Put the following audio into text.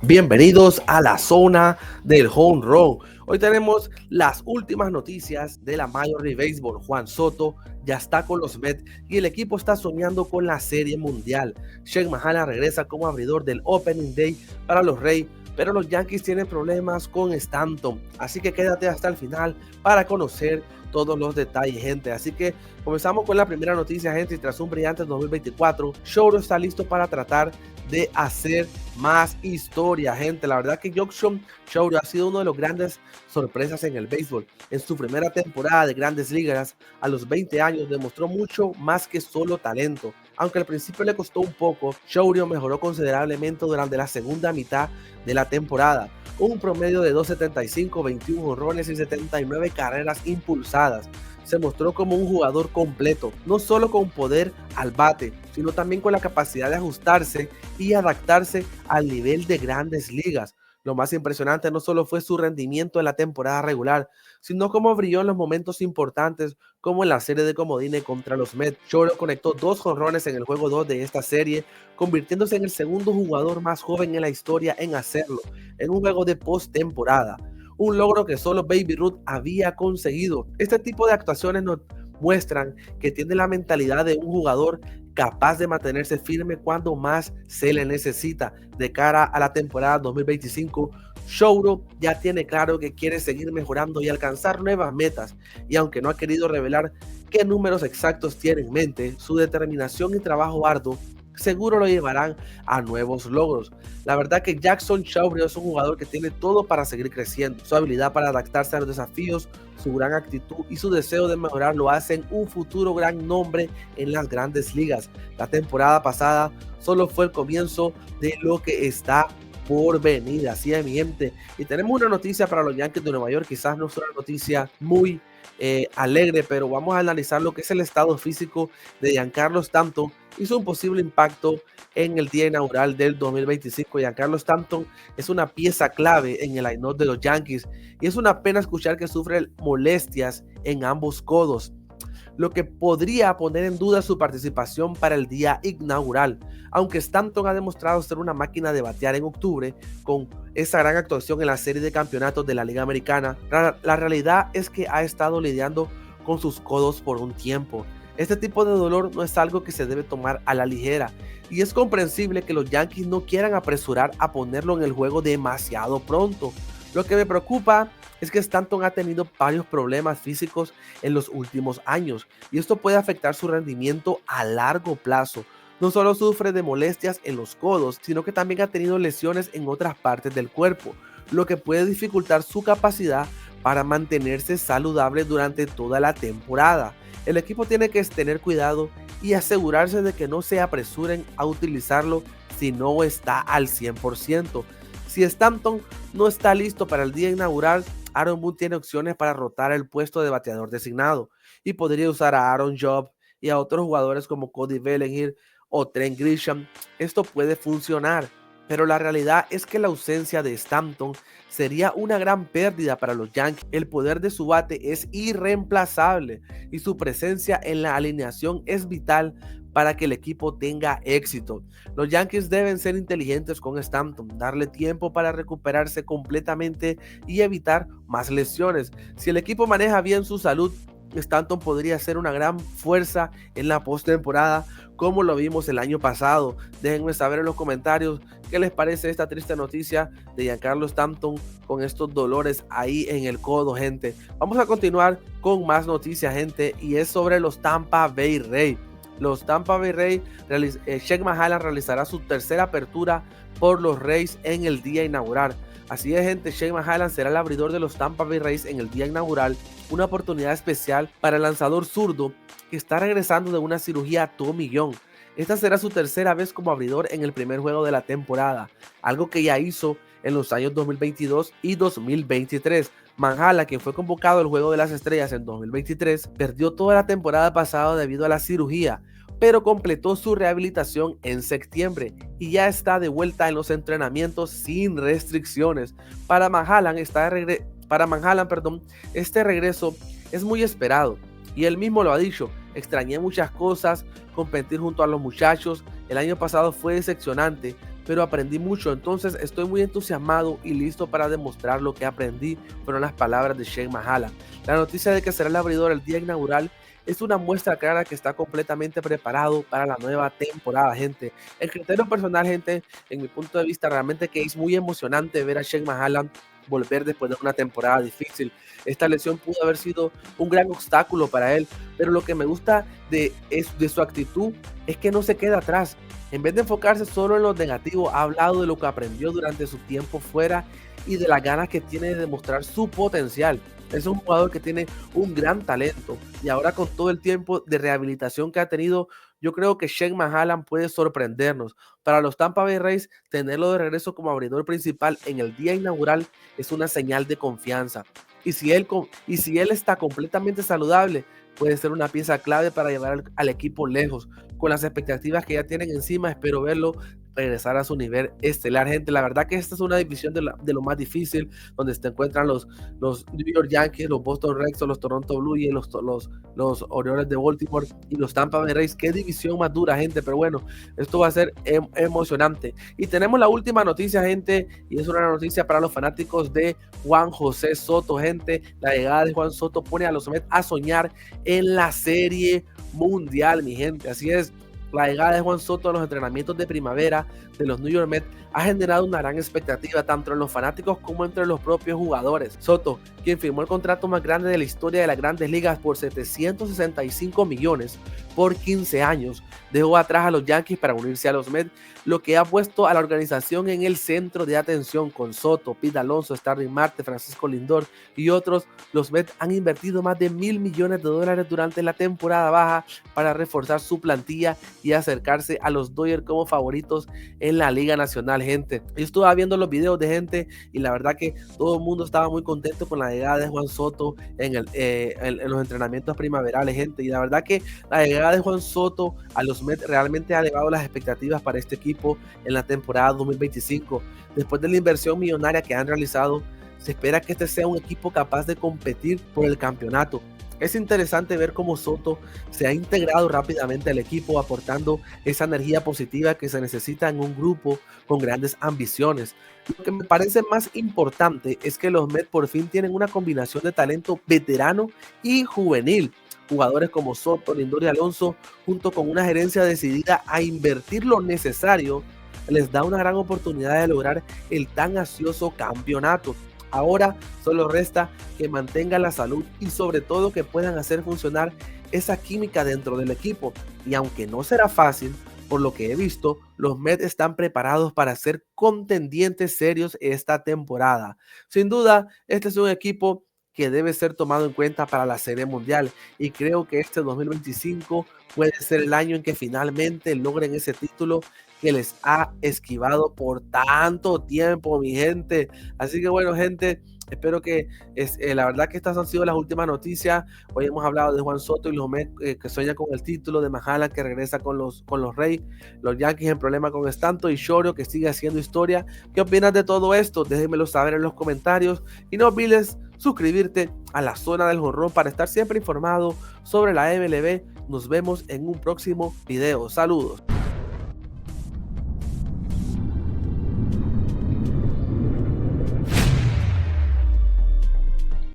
Bienvenidos a la zona del home run. Hoy tenemos las últimas noticias de la Major League Baseball. Juan Soto ya está con los Mets y el equipo está soñando con la Serie Mundial. Shane Mahala regresa como abridor del Opening Day para los Rays, pero los Yankees tienen problemas con Stanton. Así que quédate hasta el final para conocer todos los detalles, gente. Así que comenzamos con la primera noticia, gente. Tras un brillante 2024, Shohei está listo para tratar de hacer más historia, gente. La verdad que Shohei ha sido uno de los grandes sorpresas en el béisbol. En su primera temporada de Grandes Ligas, a los 20 años, demostró mucho más que solo talento. Aunque al principio le costó un poco, Shohei mejoró considerablemente durante la segunda mitad de la temporada, con un promedio de 2.75, 21 jonrones y 79 carreras impulsadas. Se mostró como un jugador completo, no solo con poder al bate, sino también con la capacidad de ajustarse y adaptarse al nivel de Grandes Ligas. Lo más impresionante no solo fue su rendimiento en la temporada regular, sino cómo brilló en los momentos importantes, como en la serie de comodines contra los Mets. Shohei conectó 2 jonrones en el juego 2 de esta serie, convirtiéndose en el segundo jugador más joven en la historia en hacerlo, en un juego de postemporada. Un logro que solo Baby Ruth había conseguido. Este tipo de actuaciones nos muestran que tiene la mentalidad de un jugador capaz de mantenerse firme cuando más se le necesita. De cara a la temporada 2025, Shohei ya tiene claro que quiere seguir mejorando y alcanzar nuevas metas, y aunque no ha querido revelar qué números exactos tiene en mente, su determinación y trabajo arduo seguro lo llevarán a nuevos logros. La verdad que Jackson Chourio es un jugador que tiene todo para seguir creciendo. Su habilidad para adaptarse a los desafíos, su gran actitud y su deseo de mejorar lo hacen un futuro gran nombre en las Grandes Ligas. La temporada pasada solo fue el comienzo de lo que está por venir. Así es, mi gente. Y tenemos una noticia para los Yankees de Nueva York. Quizás no es una noticia muy alegre, pero vamos a analizar lo que es el estado físico de Giancarlo Stanton y su posible impacto en el día inaugural del 2025. Giancarlo Stanton es una pieza clave en el line-up de los Yankees y es una pena escuchar que sufre molestias en ambos codos, lo que podría poner en duda su participación para el día inaugural. Aunque Stanton ha demostrado ser una máquina de batear en octubre con esa gran actuación en la serie de campeonatos de la Liga Americana, la realidad es que ha estado lidiando con sus codos por un tiempo. Este tipo de dolor no es algo que se debe tomar a la ligera, y es comprensible que los Yankees no quieran apresurar a ponerlo en el juego demasiado pronto. Lo que me preocupa es que Stanton ha tenido varios problemas físicos en los últimos años, y esto puede afectar su rendimiento a largo plazo. No solo sufre de molestias en los codos, sino que también ha tenido lesiones en otras partes del cuerpo, lo que puede dificultar su capacidad para mantenerse saludable durante toda la temporada. El equipo tiene que tener cuidado y asegurarse de que no se apresuren a utilizarlo si no está al 100%. Si Stanton no está listo para el día inaugural, Aaron Boone tiene opciones para rotar el puesto de bateador designado y podría usar a Aaron Judge y a otros jugadores como Cody Bellinger o Trent Grisham. Esto puede funcionar, pero la realidad es que la ausencia de Stanton sería una gran pérdida para los Yankees. El poder de su bate es irreemplazable y su presencia en la alineación es vital para que el equipo tenga éxito. Los Yankees deben ser inteligentes con Stanton, darle tiempo para recuperarse completamente y evitar más lesiones. Si el equipo maneja bien su salud, Stanton podría ser una gran fuerza en la postemporada, como lo vimos el año pasado. Déjenme saber en los comentarios qué les parece esta triste noticia de Giancarlo Stanton con estos dolores ahí en el codo, gente. Vamos a continuar con más noticias, gente, y es sobre los Tampa Bay Rays. Los Tampa Bay Rays, Shane Mahala realizará su tercera apertura por los Rays en el día inaugural. Así es, gente, Shane Mahala será el abridor de los Tampa Bay Rays en el día inaugural, una oportunidad especial para el lanzador zurdo que está regresando de una cirugía Tommy John. Esta será su tercera vez como abridor en el primer juego de la temporada, algo que ya hizo en los años 2022 y 2023. Mahala, quien fue convocado al Juego de las Estrellas en 2023, perdió toda la temporada pasada debido a la cirugía, pero completó su rehabilitación en septiembre y ya está de vuelta en los entrenamientos sin restricciones. Para Mahala, este regreso es muy esperado y él mismo lo ha dicho: extrañé muchas cosas, competir junto a los muchachos, el año pasado fue decepcionante, pero aprendí mucho, entonces estoy muy entusiasmado y listo para demostrar lo que aprendí, fueron las palabras de Shane Mahala. La noticia de que será el abridor el día inaugural es una muestra clara que está completamente preparado para la nueva temporada, gente. El criterio personal, gente, en mi punto de vista, realmente que es muy emocionante ver a Shane Mahala volver después de una temporada difícil. Esta lesión pudo haber sido un gran obstáculo para él, pero lo que me gusta de su actitud es que no se queda atrás. En vez de enfocarse solo en lo negativo, ha hablado de lo que aprendió durante su tiempo fuera y de las ganas que tiene de demostrar su potencial. Es un jugador que tiene un gran talento y ahora con todo el tiempo de rehabilitación que ha tenido, yo creo que Shane Mahala puede sorprendernos. Para los Tampa Bay Rays, tenerlo de regreso como abridor principal en el día inaugural es una señal de confianza. Y si él está completamente saludable, puede ser una pieza clave para llevar al equipo lejos. Con las expectativas que ya tienen encima, espero verlo regresar a su nivel estelar, gente. La verdad que esta es una división de lo más difícil, donde se encuentran los New York Yankees, los Boston Red Sox, los Toronto Blue Jays, los Orioles de Baltimore y los Tampa Bay Rays. Qué división más dura, gente, pero bueno, esto va a ser emocionante. Y tenemos la última noticia, gente, y es una noticia para los fanáticos de Juan José Soto, gente. La llegada de Juan Soto pone a los Mets a soñar en la Serie Mundial, mi gente. Así es. La llegada de Juan Soto a los entrenamientos de primavera de los New York Mets ha generado una gran expectativa tanto en los fanáticos como entre los propios jugadores. Soto, quien firmó el contrato más grande de la historia de las Grandes Ligas por 765 millones por 15 años, dejó atrás a los Yankees para unirse a los Mets, lo que ha puesto a la organización en el centro de atención. Con Soto, Pete Alonso, Starling Marte, Francisco Lindor y otros. Los Mets han invertido más de $1,000 millones durante la temporada baja para reforzar su plantilla y acercarse a los Dodgers como favoritos en la Liga Nacional, gente. Yo estuve viendo los videos de gente y la verdad que todo el mundo estaba muy contento con la llegada de Juan Soto en los entrenamientos primaverales, gente. Y la verdad que la llegada de Juan Soto a los Mets realmente ha elevado las expectativas para este equipo en la temporada 2025. Después de la inversión millonaria que han realizado, se espera que este sea un equipo capaz de competir por el campeonato. Es interesante ver cómo Soto se ha integrado rápidamente al equipo, aportando esa energía positiva que se necesita en un grupo con grandes ambiciones. Lo que me parece más importante es que los Mets por fin tienen una combinación de talento veterano y juvenil. Jugadores como Soto, Lindor y Alonso, junto con una gerencia decidida a invertir lo necesario, les da una gran oportunidad de lograr el tan ansioso campeonato. Ahora solo resta que mantengan la salud y sobre todo que puedan hacer funcionar esa química dentro del equipo. Y aunque no será fácil, por lo que he visto, los Mets están preparados para ser contendientes serios esta temporada. Sin duda, este es un equipo que debe ser tomado en cuenta para la Serie Mundial y creo que este 2025 puede ser el año en que finalmente logren ese título que les ha esquivado por tanto tiempo, mi gente. Así que bueno, gente, espero que la verdad que estas han sido las últimas noticias. Hoy hemos hablado de Juan Soto y los Mets que sueñan con el título, de Mahala que regresa con los Rays, los Yankees en problema con Stanton y Shorio que sigue haciendo historia. ¿Qué opinas de todo esto? Déjenmelo saber en los comentarios y no olvides suscribirte a la zona del jonrón para estar siempre informado sobre la MLB. Nos vemos en un próximo video. Saludos.